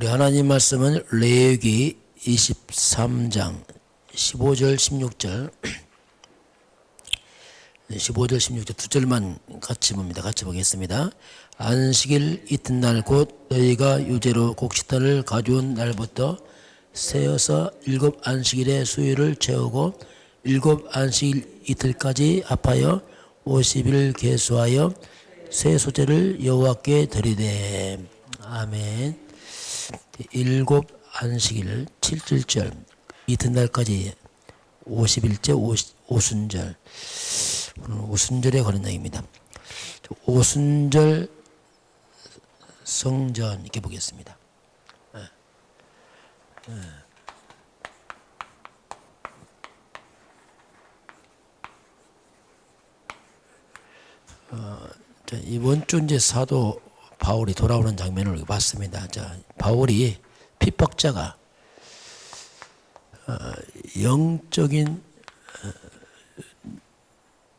우리 하나님 말씀은 레위기 23장 15절 16절 15절 16절 두 절만 같이 봅니다. 같이 보겠습니다. 안식일 이튿날 곧 너희가 유제로 곡식단을 가져온 날부터 세어서 일곱 안식일의 수요를 채우고 일곱 안식일 이틀까지 합하여 50일 계수하여 새 소재를 여호와께 드리되. 아멘. 일곱 안식일 7절절 이튿날까지 50일째 오순절. 오늘 오순절에 관한 얘기입니다. 오순절 성전 이렇게 보겠습니다. 이번 주 이제 사도 바울이 돌아오는 장면을 봤습니다. 바울이 핍박자가 영적인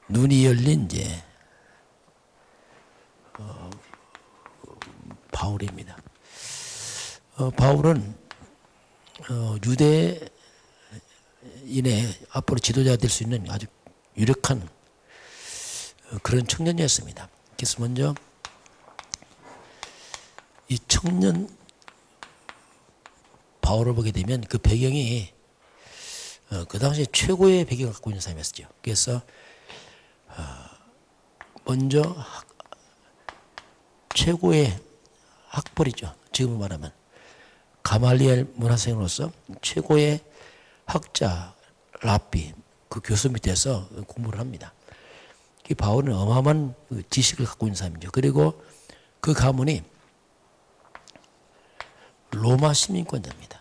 눈이 열린 이제 바울입니다. 바울은 유대인의 앞으로 지도자가 될 수 있는 아주 유력한 그런 청년이었습니다. 그래서 먼저 이 청년 바울을 보게 되면 그 배경이 그 당시에 최고의 배경을 갖고 있는 사람이었죠. 그래서 먼저 최고의 학벌이죠. 지금 말하면 가말리엘 문화생으로서 최고의 학자 랍비 그 교수 밑에서 공부를 합니다. 이 바울은 어마어마한 지식을 갖고 있는 사람이죠. 그리고 그 가문이 로마 시민권자입니다.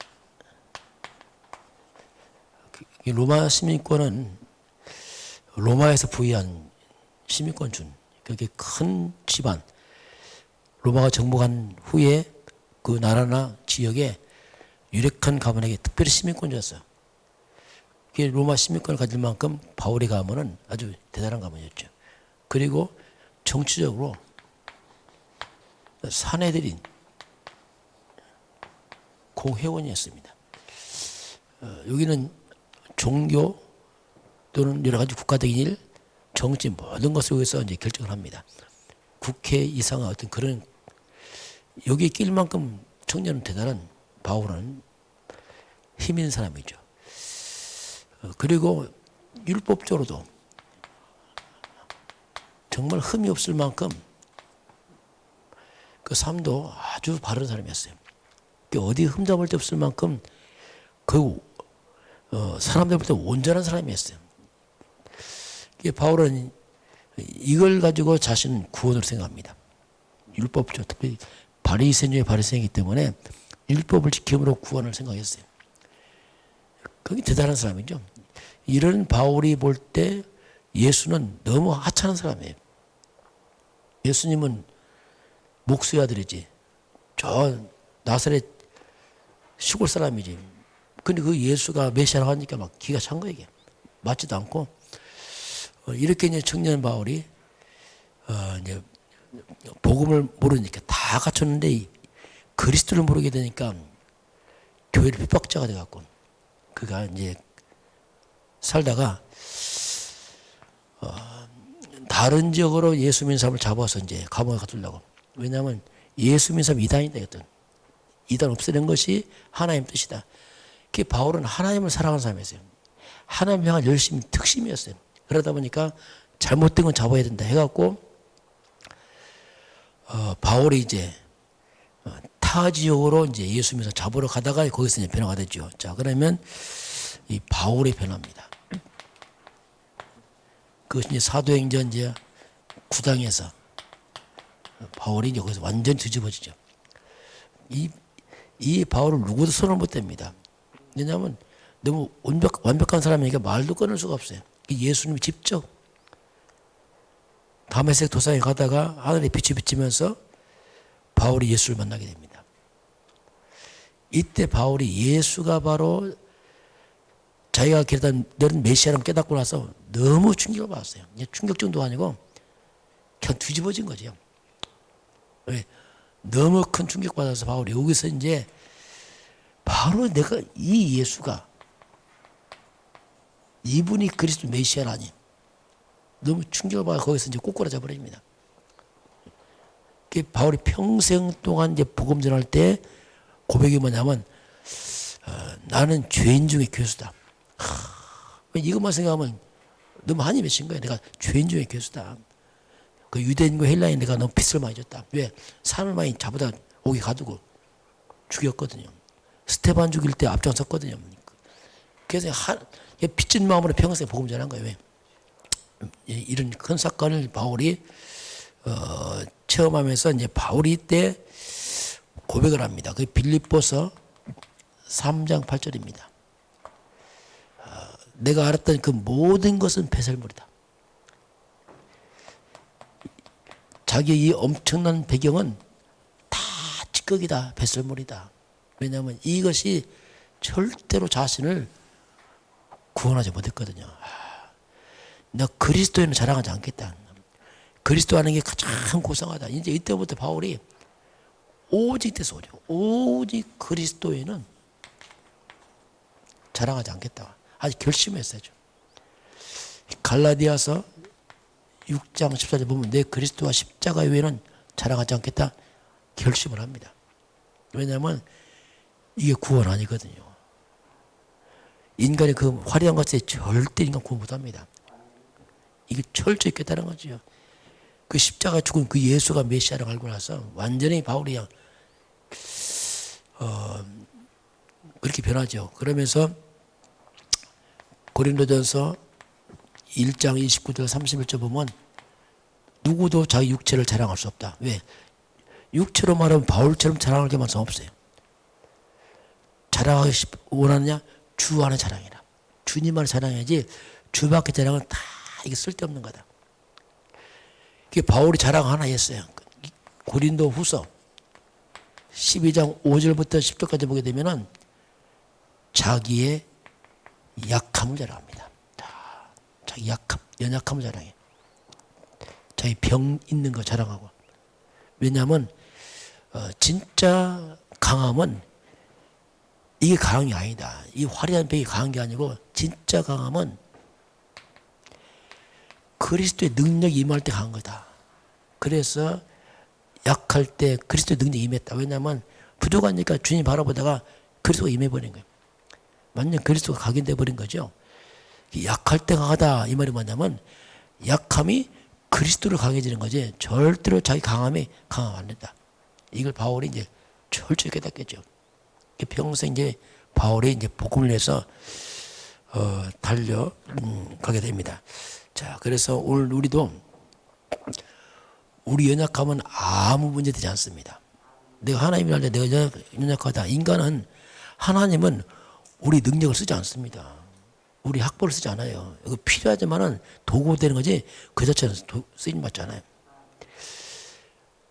이 로마 시민권은 로마에서 부여한 시민권준, 그게 큰 집안, 로마가 정복한 후에 그 나라나 지역에 유력한 가문에게 특별히 시민권자였어요. 로마 시민권을 가질 만큼 바울의 가문은 아주 대단한 가문이었죠. 그리고 정치적으로 사내들인 공회원이었습니다. 여기는 종교 또는 여러 가지 국가적인 일, 정치 모든 것을 여기서 이제 결정을 합니다. 국회 이상의 어떤 그런 여기에 낄 만큼 청년은 대단한 바울은 힘 있는 사람이죠. 그리고 율법적으로도 정말 흠이 없을 만큼 그 삶도 아주 바른 사람이었어요. 어디 흠잡을 데 없을 만큼 그 사람들부터 온전한 사람이었어요. 바울은 이걸 가지고 자신은 구원을 생각합니다. 율법적, 특별히 바리새인 중에 바리새인이기 때문에 율법을 지킴으로 구원을 생각했어요. 그게 대단한 사람이죠. 이런 바울이 볼 때 예수는 너무 하찮은 사람이에요. 예수님은 목수의 아들이지. 저 나사렛 시골 사람이지. 근데 그 예수가 메시아라고 하니까 막 기가 찬 거예요. 맞지도 않고. 이렇게 이제 청년 바울이 이제 복음을 모르니까 다 갖췄는데 그리스도를 모르게 되니까 교회를 핍박자가 돼갖고 그가 이제 살다가 다른 지역으로 예수 믿는 사람을 잡아서 이제 감옥에 가두려고. 왜냐하면 예수 믿는 사람이 이단이다 했던. 이단 없애는 것이 하나님 뜻이다. 그 바울은 하나님을 사랑하는 사람이었어요. 하나님 향한 열심히 특심이었어요. 그러다 보니까 잘못된 건 잡아야 된다 해갖고 바울이 이제 타 지역으로 이제 예수 믿어서 잡으러 가다가 거기서 이제 변화가 됐죠. 자, 그러면 이 바울의 변화입니다. 그것이 이제 사도행전 이제 9장에서 바울이 이제 거기서 완전 뒤집어지죠. 이 바울을 누구도 손을 못 댑니다. 왜냐하면 너무 완벽한 사람이니까 말도 끊을 수가 없어요. 예수님이 직접 다메섹 도상에 가다가 하늘의 빛이 비치면서 바울이 예수를 만나게 됩니다. 이때 바울이 예수가 바로 자기가 내린 메시아를 깨닫고 나서 너무 충격을 받았어요. 충격 정도가 아니고 그냥 뒤집어진 거죠. 왜? 너무 큰 충격받아서 바울이 여기서 이제 바로 내가 이 예수가 이분이 그리스도 메시아라니 너무 충격을 받아 거기서 이제 꼬꾸라져 버립니다. 바울이 평생 동안 이제 복음 전할 때 고백이 뭐냐면 나는 죄인 중에 괴수다. 이것만 생각하면 너무 한이 맺힌 거예요. 내가 죄인 중에 괴수다. 그 유대인과 헬라인 내가 너무 빚을 많이 졌다. 왜? 사람을 많이 잡아다 오게 가두고 죽였거든요. 스테반 죽일 때 앞장섰거든요. 그래서 빚진 마음으로 평생 복음 전한 거예요. 왜? 이런 큰 사건을 바울이 체험하면서 이제 바울이 때 고백을 합니다. 그 빌립보서 3장 8절입니다. 내가 알았던 그 모든 것은 배설물이다. 자기의 이 엄청난 배경은 다 찌꺼기다, 배설물이다. 왜냐하면 이것이 절대로 자신을 구원하지 못했거든요. 나 그리스도에는 자랑하지 않겠다. 그리스도 하는 게 가장 고상하다. 이제 이때부터 바울이 오직 대소죠. 오직 그리스도에는 자랑하지 않겠다. 아주 결심했어요. 갈라디아서 6장 14절 보면 내 그리스도와 십자가 외에는 자랑하지 않겠다. 결심을 합니다. 왜냐하면 이게 구원 아니거든요. 인간의 그 화려한 것에 절대 인간 구원 못합니다. 이게 철저히 깨달은 거죠. 그 십자가 죽은 그 예수가 메시아를 알고 나서 완전히 바울이 그렇게 변하죠. 그러면서 고린도전서 1장 29절 31절 보면 누구도 자기 육체를 자랑할 수 없다. 왜? 육체로 말하면 바울처럼 자랑할 게 많아 없어요. 자랑하기 원하느냐? 주 안에 자랑이라. 주님만을 자랑해야지 주 밖에 자랑은 다 이게 쓸데없는 거다. 그게 바울이 자랑 하나 했어요. 고린도 후서 12장 5절부터 10절까지 보게 되면은 자기의 약함을 자랑합니다. 자기 약함, 연약함을 자랑해. 자기 병 있는 거 자랑하고. 왜냐하면 진짜 강함은 이게 강한 게 아니다. 이 화려한 병이 강한 게 아니고 진짜 강함은 그리스도의 능력이 임할 때 강한 거다. 그래서 약할 때 그리스도의 능력이 임했다. 왜냐하면 부족하니까 주님 바라보다가 그리스도가 임해버린 거예요. 완전 그리스도가 각인돼 버린 거죠. 약할 때 강하다 이 말이 뭐냐면 약함이 그리스도로 강해지는 거지 절대로 자기 강함이 강하면 안 된다. 이걸 바울이 이제 철저히 깨닫겠죠. 평생 이제 바울이 이제 복음을 위해서 달려가게 됩니다. 자, 그래서 오늘 우리도 우리 연약함은 아무 문제 되지 않습니다. 내가 하나님이 할 때 내가 연약하다. 인간은 하나님은 우리 능력을 쓰지 않습니다. 우리 학벌을 쓰지 않아요. 이거 필요하지만은 도구 되는 거지 그 자체는 쓰임 받지 않아요.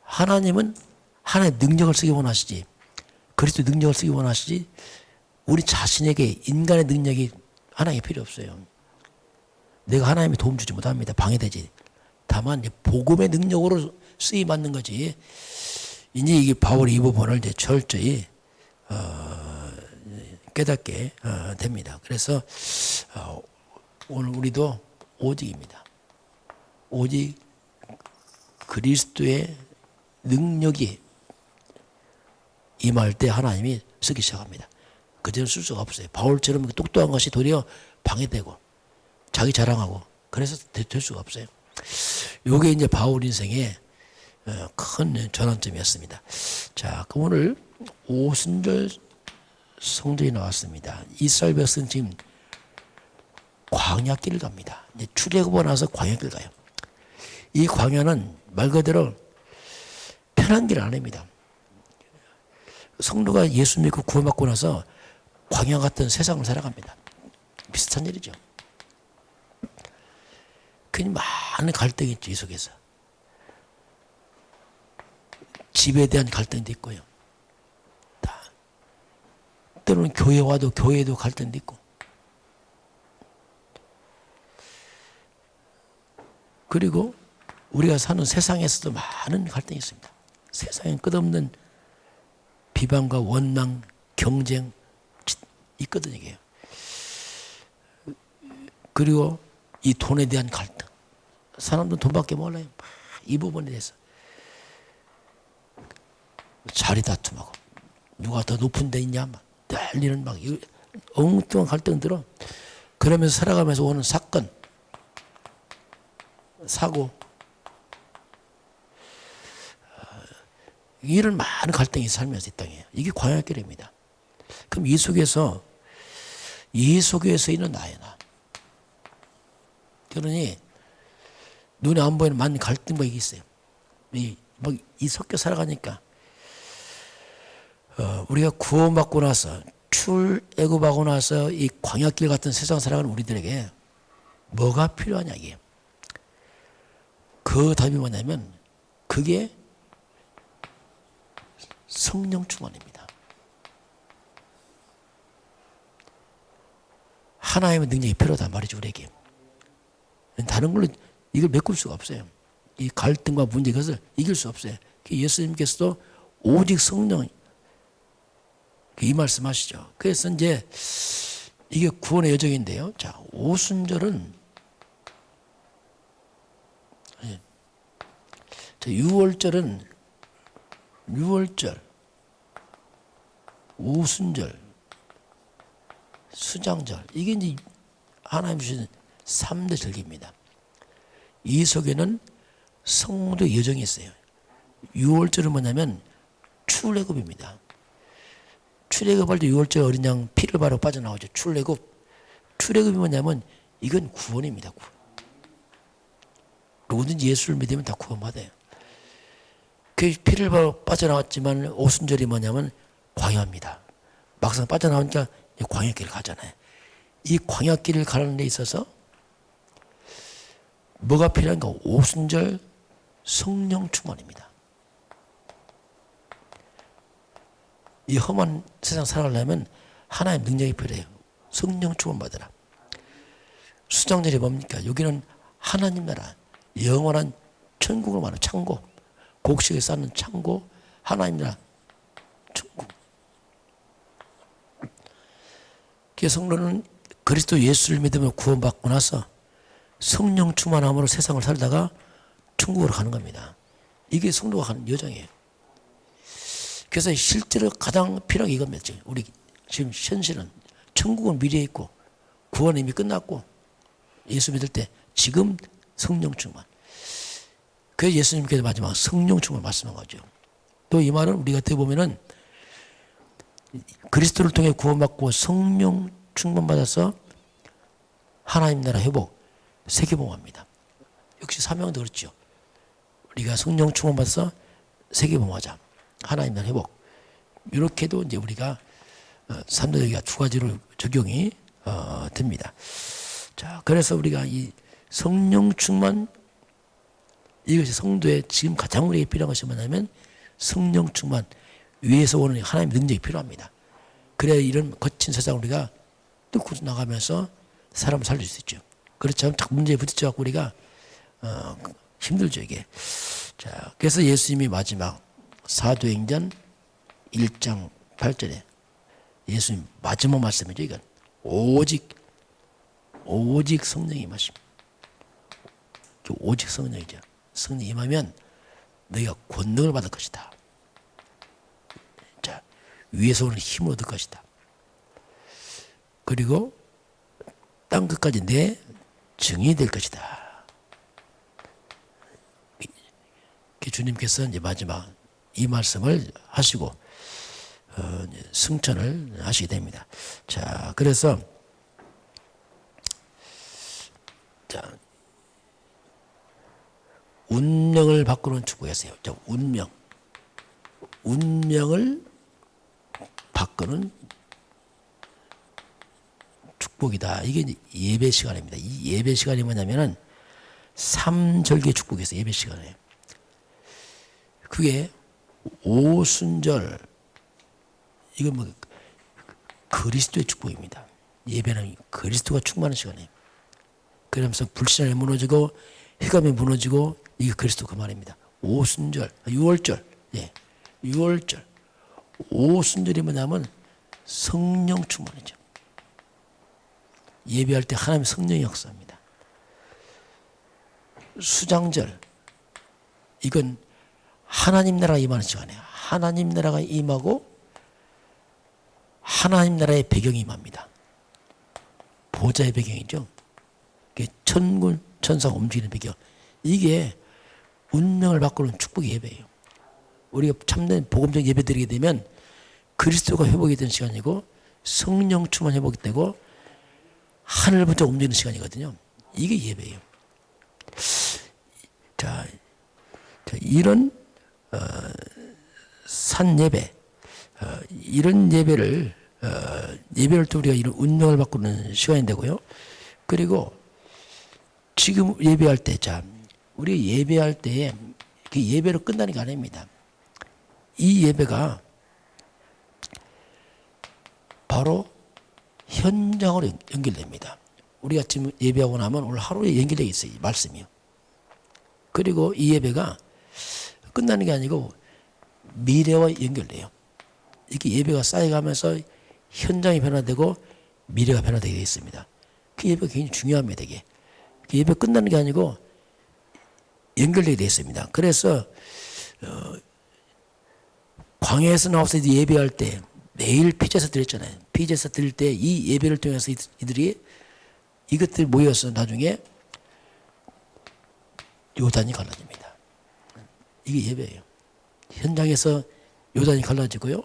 하나님은 하나님의 능력을 쓰기 원하시지 그리스도 능력을 쓰기 원하시지 우리 자신에게 인간의 능력이 하나님이 필요 없어요. 내가 하나님의 도움 주지 못합니다. 방해되지. 다만 복음의 능력으로 쓰임 받는 거지. 이제 이게 바울이 이 부분을 이제 철저히 깨닫게 됩니다. 그래서 오늘 우리도 오직입니다. 오직 그리스도의 능력이 임할 때 하나님이 쓰기 시작합니다. 그전에 쓸 수가 없어요. 바울처럼 똑똑한 것이 도리어 방해되고 자기 자랑하고 그래서 될 수가 없어요. 요게 이제 바울 인생의 큰 전환점이었습니다. 자, 그럼 오늘 오순절 성전이 나왔습니다. 이스라엘 백성 지금 광야길을 갑니다. 이제 출애굽하고 나서 광야길 가요. 이 광야는 말 그대로 편한 길 아닙니다. 성도가 예수 믿고 구원받고 나서 광야 같은 세상을 살아갑니다. 비슷한 일이죠. 그냥 많은 갈등이 있죠, 이 속에서. 집에 대한 갈등도 있고요. 때로는 교회와도 교회에도 갈등도 있고. 그리고 우리가 사는 세상에서도 많은 갈등이 있습니다. 세상에 끝없는 비방과 원망, 경쟁, 있거든요, 이게. 그리고 이 돈에 대한 갈등. 사람들은 돈밖에 몰라요. 이 부분에 대해서. 자리 다툼하고, 누가 더 높은 데 있냐, 막, 난리는 막, 엉뚱한 갈등 들어. 그러면서 살아가면서 오는 사건, 사고, 이런 많은 갈등이 살면서 이 땅에. 이게 광야길입니다. 그럼 이 속에서 있는 나야, 나. 그러니, 눈에 안 보이는 많은 갈등과 이게 있어요. 이 섞여 살아가니까, 우리가 구원받고 나서, 출애굽하고 나서 이 광야길 같은 세상 살아가는 우리들에게 뭐가 필요하냐, 이게. 그 답이 뭐냐면, 그게 성령 충만입니다. 하나님의 능력이 필요하단 말이죠, 우리에게. 다른 걸로 이걸 메꿀 수가 없어요. 이 갈등과 문제, 이것을 이길 수 없어요. 예수님께서도 오직 성령, 이 말씀 하시죠. 그래서 이제 이게 구원의 여정인데요. 자, 오순절은, 자, 유월절, 오순절, 수장절, 이게 이제 하나님 주신 3대 절기입니다. 이 속에는 성도의 여정이 있어요. 6월절은 뭐냐면 출애굽입니다. 출애굽할 때 6월절 어린 양 피를 바르고 빠져나오죠. 출애굽이 뭐냐면 이건 구원입니다. 구원. 누구든지 예수를 믿으면 다 구원받아요. 그 피를 바르고 빠져나왔지만 오순절이 뭐냐면 광야입니다. 막상 빠져나오니까 광야길을 가잖아요. 이 광야길을 가는 데 있어서 뭐가 필요한가? 오순절 성령 충만입니다. 이 험한 세상 살아가려면 하나님 능력이 필요해요. 성령 충만 받으라. 수장절이 뭡니까? 여기는 하나님 나라, 영원한 천국을 말하는 창고, 곡식에 쌓는 창고, 하나님 나라, 천국. 그 성도는 그리스도 예수를 믿으며 구원받고 나서 성령 충만함으로 세상을 살다가 천국으로 가는 겁니다. 이게 성도가 가는 여정이에요. 그래서 실제로 가장 필요한 게 이겁니다. 우리 지금 현실은 천국은 미래에 있고 구원은 이미 끝났고 예수 믿을 때 지금 성령 충만. 그래서 예수님께서 마지막 성령 충만 말씀한 거죠. 또 이 말은 우리가 어떻게 보면은 그리스도를 통해 구원받고 성령 충만 받아서 하나님 나라 회복, 세계봉합니다. 역시 사명도 그렇죠. 우리가 성령 충만 받아서 세계봉하자, 하나님 나라 회복. 이렇게도 이제 우리가 3대 여기가 두 가지로 적용이 됩니다. 자, 그래서 우리가 이 성령 충만, 이것이 성도의 지금 가장 우리에게 필요한 것이 뭐냐면 성령 충만, 위에서 오는 하나님의 능력이 필요합니다. 그래야 이런 거친 세상을 우리가 뚫고 나가면서 사람을 살릴 수 있죠. 그렇지 않으면 자꾸 문제에 부딪혀갖고 우리가 힘들죠, 이게. 자, 그래서 예수님이 마지막 사도행전 1장 8절에 예수님 마지막 말씀이죠, 이건. 오직 성령이 임하십니다. 오직 성령이죠. 성령이 임하면 너희가 권능을 받을 것이다. 자, 위에서 오는 힘을 얻을 것이다. 그리고 땅 끝까지 내 증인이 될 것이다. 주님께서 이제 마지막 이 말씀을 하시고 승천을 하시게 됩니다. 자, 그래서 자, 운명을 바꾸는 축복이었어요. 자, 운명을 바꾸는 축복이다. 이게 이제 예배 시간입니다. 이 예배 시간이 뭐냐면은 3절기의 축복이 있어요. 예배 시간에. 그게 오순절, 이건 뭐 그리스도의 축복입니다. 예배는 그리스도가 충만한 시간이에요. 그러면서 불신앙이 무너지고 흑암이 무너지고 이게 그리스도 그 말입니다. 오순절, 6월절, 예, 6월절. 오순절이 뭐냐면 성령 충만이죠. 예배할 때 하나님의 성령의 역사입니다. 수장절, 이건 하나님 나라가 임하는 시간이에요. 하나님 나라가 임하고 하나님 나라의 배경이 임합니다. 보좌의 배경이죠. 천군 천사가 움직이는 배경. 이게 운명을 바꾸는 축복의 예배예요. 우리가 참된 복음적 예배 드리게 되면 그리스도가 회복이 되는 시간이고 성령 충만 회복이 되고 하늘부터 움직이는 시간이거든요. 이게 예배예요. 자, 이런 산 예배, 이런 예배를 또 우리가 이런 운명을 바꾸는 시간이 되고요. 그리고 지금 예배할 때, 자, 우리 예배할 때에 그 예배로 끝나는 게 아닙니다. 이 예배가 바로 현장으로 연결됩니다. 우리가 지금 예배하고 나면 오늘 하루에 연결되어 있어요. 이 말씀이요. 그리고 이 예배가 끝나는 게 아니고 미래와 연결돼요. 이렇게 예배가 쌓여가면서 현장이 변화되고 미래가 변화되게 되어 있습니다. 그 예배가 굉장히 중요합니다. 이게. 그 예배 끝나는 게 아니고 연결되게 되어 있습니다. 그래서 광야에서 나와서 예배할 때 매일 피제사 드렸잖아요. 피제사 드릴 때 이 예배를 통해서 이들이 이것들이 모여서 나중에 요단이 갈라집니다. 이게 예배예요. 현장에서 요단이 갈라지고요.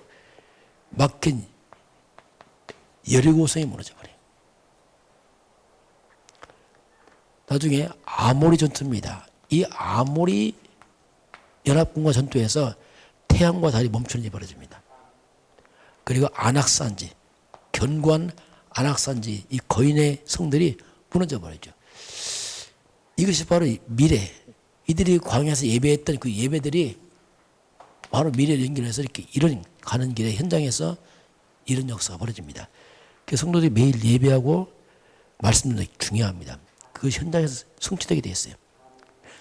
막힌 여리고성이 무너져 버려요. 나중에 아모리 전투입니다. 이 아모리 연합군과 전투에서 태양과 달이 멈추는 일이 벌어집니다. 그리고 안악산지, 견고한 안악산지, 이 거인의 성들이 무너져 버리죠. 이것이 바로 미래, 이들이 광야에서 예배했던 그 예배들이 바로 미래를 연결해서 이렇게 이런 가는 길에 현장에서 이런 역사가 벌어집니다. 그래서 성도들이 매일 예배하고 말씀 듣는 게 중요합니다. 그것이 현장에서 성취되게 되어 있어요.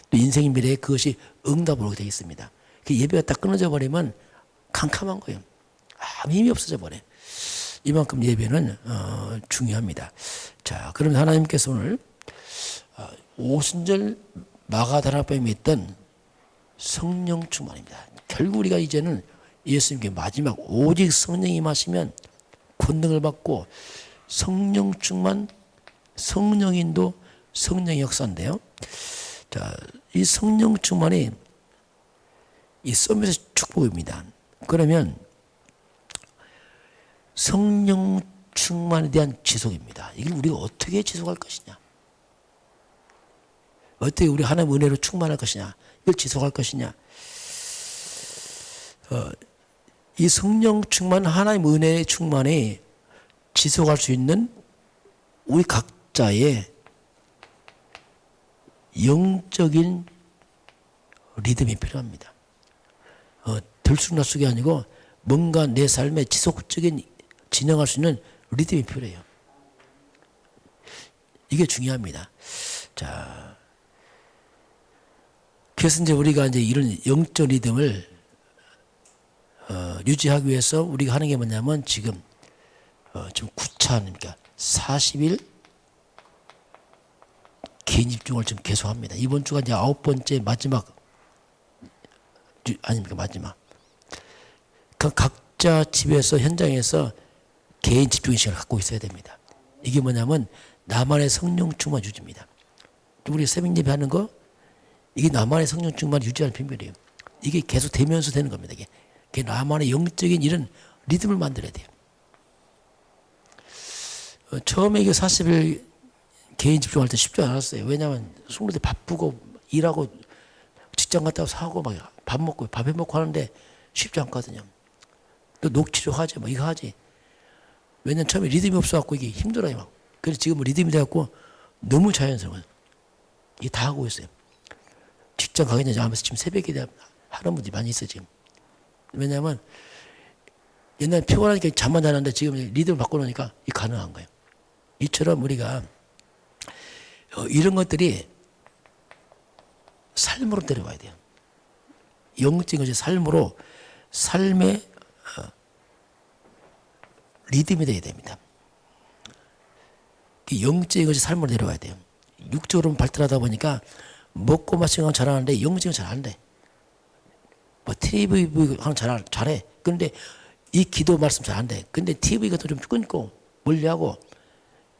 또 인생의 미래에 그것이 응답으로 되어 있습니다. 그 예배가 딱 끊어져 버리면 캄캄한 거예요. 아무 힘이 없어져 버려요. 이만큼 예배는 중요합니다. 자, 그럼 하나님께서 오늘 오순절 마가다락방에 있던 성령 충만입니다. 결국 우리가 이제는 예수님께 마지막 오직 성령이 임하시면 권능을 받고 성령 충만, 성령 인도, 성령의 역사인데요. 자, 이 성령 충만이 이 서밋의 축복입니다. 그러면 성령 충만에 대한 지속입니다. 이걸 우리가 어떻게 지속할 것이냐? 어떻게 우리 하나님의 은혜로 충만할 것이냐? 이걸 지속할 것이냐? 이 성령 충만, 하나님의 은혜의 충만이 지속할 수 있는 우리 각자의 영적인 리듬이 필요합니다. 들쑥날쑥이 아니고 뭔가 내 삶에 지속적인 진행할 수 있는 리듬이 필요해요. 이게 중요합니다. 자, 그래서 이제 우리가 이제 이런 영적 리듬을 유지하기 위해서 우리가 하는 게 뭐냐면 지금 9차니까 40일 개인 집중을 좀 계속합니다. 이번 주가 이제 9번째 마지막 아닙니까? 마지막. 그 각자 집에서 현장에서 개인 집중의 시간을 갖고 있어야 됩니다. 이게 뭐냐면 나만의 성령 충만 유지입니다. 우리 새벽 예배 하는 거 이게 나만의 성령 충만 유지하는 비밀이에요. 이게 계속 되면서 되는 겁니다. 이게 나만의 영적인 이런 리듬을 만들어야 돼요. 처음에 이게 40일 개인 집중할 때 쉽지 않았어요. 왜냐하면 성도들 바쁘고 일하고 직장 갔다 사고 막 밥 먹고 밥 해 먹고 하는데 쉽지 않거든요. 또 녹취록 하지 뭐 이거 하지. 왜냐면 처음에 리듬이 없어갖고 이게 힘들어요. 막. 그래서 지금은 리듬이 돼갖고 너무 자연스러워요. 이게 다 하고 있어요. 직장 가기 전에 하면서 지금 새벽에 하는 분들이 많이 있어요 지금. 왜냐하면 옛날에 피곤하니까 잠만 자는데 지금 리듬을 바꿔놓으니까 이게 가능한 거예요. 이처럼 우리가 이런 것들이 삶으로 데려와야 돼요. 영적인 것이 삶으로 삶의 리듬이 되어야 됩니다. 그 영적인 것이 삶으로 내려와야 돼요. 육적으로 발달하다 보니까 먹고 마시는 건 잘하는데 영적인 건 잘 안 돼. 뭐 TV 하는 잘해. 그런데 이 기도 말씀 잘 안 돼. 근데 TV 같은 좀 끊고 멀리하고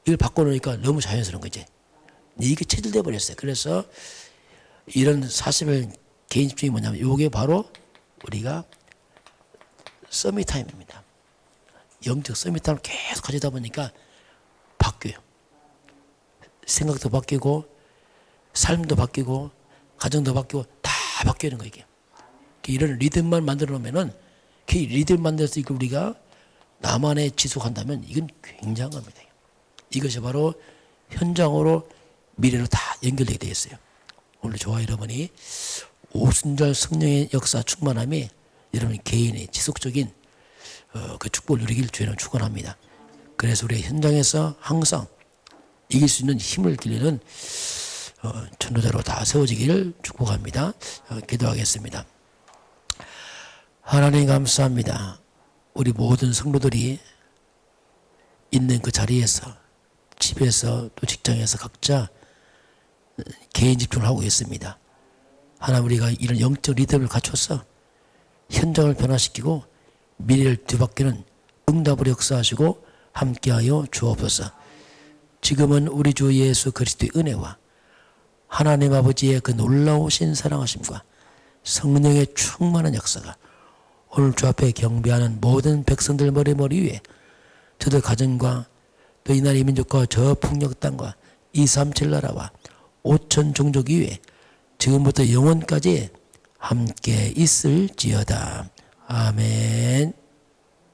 이걸 바꿔놓으니까 너무 자연스러운 거지. 이게 체질돼 버렸어요. 그래서 이런 40일 개인 집중이 뭐냐면 이게 바로 우리가 서밋타임입니다. 영적 서밋타임을 계속 가지다 보니까 바뀌어요. 생각도 바뀌고 삶도 바뀌고 가정도 바뀌고 다 바뀌는 거예요. 이게. 이런 리듬만 만들어 놓으면은 그 리듬 만들어서 이거 우리가 나만의 지속한다면 이건 굉장한 겁니다. 이것이 바로 현장으로 미래로 다 연결되게 되어 있어요. 오늘 저와 여러분이 오순절 성령의 역사 충만함이 여러분 개인의 지속적인 그 축복을 누리길 주의는 축원합니다. 그래서 우리 현장에서 항상 이길 수 있는 힘을 길리는 전도자로 다 세워지기를 축복합니다. 기도하겠습니다. 하나님 감사합니다. 우리 모든 성도들이 있는 그 자리에서 집에서 또 직장에서 각자 개인 집중을 하고 있습니다. 하나님 우리가 이런 영적 리듬을 갖춰서 현장을 변화시키고 미래를 뒤바뀌는 응답을 역사하시고 함께하여 주옵소서. 지금은 우리 주 예수 그리스도의 은혜와 하나님 아버지의 그 놀라우신 사랑하심과 성령의 충만한 역사가 오늘 주 앞에 경배하는 모든 백성들 머리 위에 저들 가정과 또 이 나라의 민족과 저 풍력 땅과 237 나라와 5천 종족 위에 지금부터 영원까지 함께 있을지어다. 아멘.